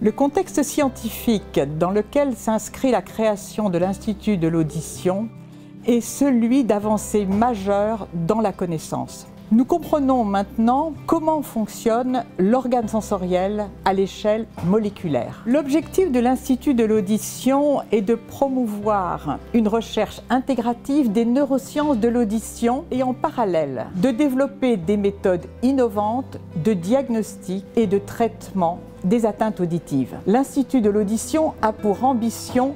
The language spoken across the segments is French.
Le contexte scientifique dans lequel s'inscrit la création de l'Institut de l'audition est celui d'avancées majeures dans la connaissance. Nous comprenons maintenant comment fonctionne l'organe sensoriel à l'échelle moléculaire. L'objectif de l'Institut de l'audition est de promouvoir une recherche intégrative des neurosciences de l'audition et en parallèle de développer des méthodes innovantes de diagnostic et de traitement des atteintes auditives. L'Institut de l'audition a pour ambition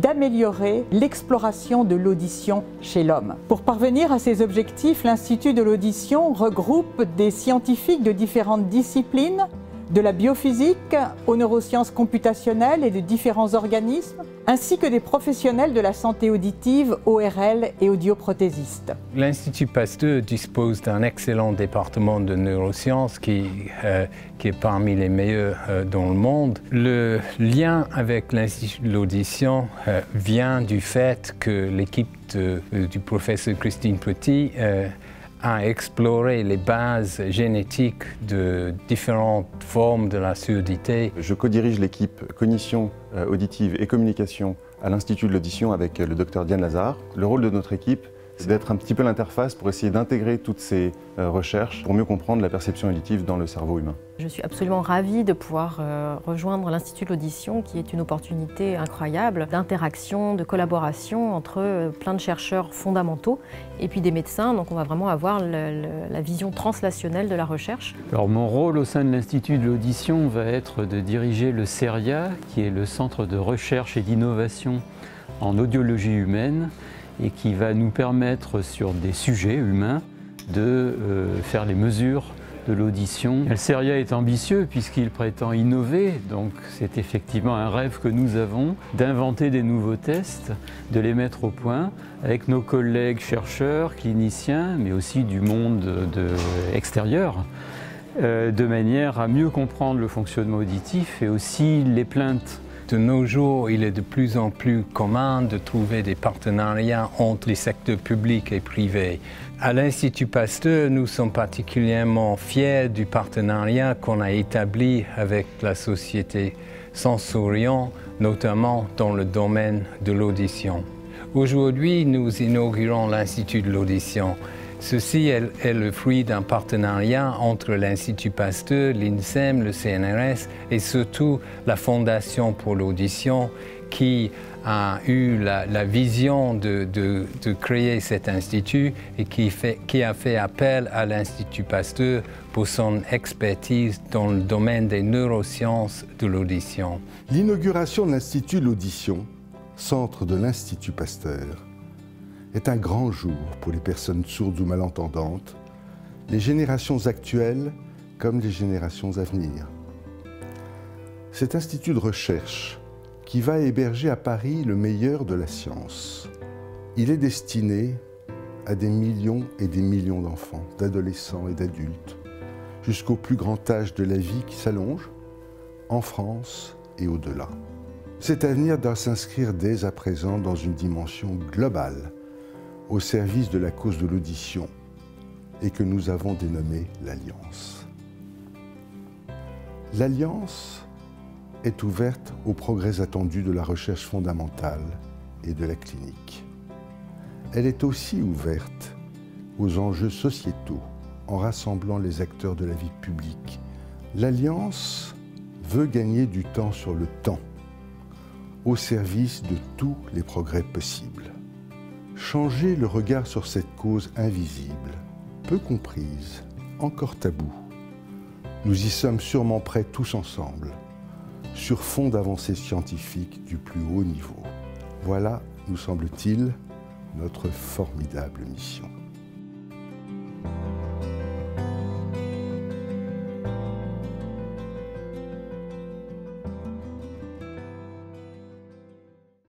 d'améliorer l'exploration de l'audition chez l'homme. Pour parvenir à ces objectifs, l'Institut de l'audition regroupe des scientifiques de différentes disciplines, de la biophysique aux neurosciences computationnelles et de différents organismes, ainsi que des professionnels de la santé auditive, ORL et audioprothésistes. L'Institut Pasteur dispose d'un excellent département de neurosciences qui est parmi les meilleurs dans le monde. Le lien avec l'Institut de l'audition vient du fait que l'équipe du professeur Christine Petit a exploré les bases génétiques de différentes formes de la surdité. Je co-dirige l'équipe cognition auditive et communication à l'Institut de l'audition avec le docteur Diane Lazare. Le rôle de notre équipe, c'est d'être un petit peu l'interface pour essayer d'intégrer toutes ces recherches pour mieux comprendre la perception auditive dans le cerveau humain. Je suis absolument ravie de pouvoir rejoindre l'Institut de l'audition qui est une opportunité incroyable d'interaction, de collaboration entre plein de chercheurs fondamentaux et puis des médecins. Donc on va vraiment avoir la vision translationnelle de la recherche. Alors mon rôle au sein de l'Institut de l'audition va être de diriger le CERIA, qui est le Centre de recherche et d'innovation en audiologie humaine, et qui va nous permettre sur des sujets humains de faire les mesures de l'audition. Le CERIA est ambitieux puisqu'il prétend innover, donc c'est effectivement un rêve que nous avons d'inventer des nouveaux tests, de les mettre au point avec nos collègues chercheurs, cliniciens, mais aussi du monde extérieur, de manière à mieux comprendre le fonctionnement auditif et aussi les plaintes. De nos jours, il est de plus en plus commun de trouver des partenariats entre les secteurs publics et privés. À l'Institut Pasteur, nous sommes particulièrement fiers du partenariat qu'on a établi avec la société Sensorion, notamment dans le domaine de l'audition. Aujourd'hui, nous inaugurons l'Institut de l'audition. Ceci est le fruit d'un partenariat entre l'Institut Pasteur, l'INSEM, le CNRS et surtout la Fondation pour l'audition qui a eu la vision de créer cet institut et qui a fait appel à l'Institut Pasteur pour son expertise dans le domaine des neurosciences de l'audition. L'inauguration de l'Institut de l'audition, centre de l'Institut Pasteur, est un grand jour pour les personnes sourdes ou malentendantes, les générations actuelles comme les générations à venir. Cet institut de recherche qui va héberger à Paris le meilleur de la science, il est destiné à des millions et des millions d'enfants, d'adolescents et d'adultes, jusqu'au plus grand âge de la vie qui s'allonge, en France et au-delà. Cet avenir doit s'inscrire dès à présent dans une dimension globale, au service de la cause de l'audition et que nous avons dénommée l'Alliance. L'Alliance est ouverte aux progrès attendus de la recherche fondamentale et de la clinique. Elle est aussi ouverte aux enjeux sociétaux en rassemblant les acteurs de la vie publique. L'Alliance veut gagner du temps sur le temps, au service de tous les progrès possibles. Changer le regard sur cette cause invisible, peu comprise, encore taboue. Nous y sommes sûrement prêts tous ensemble, sur fond d'avancées scientifiques du plus haut niveau. Voilà, nous semble-t-il, notre formidable mission.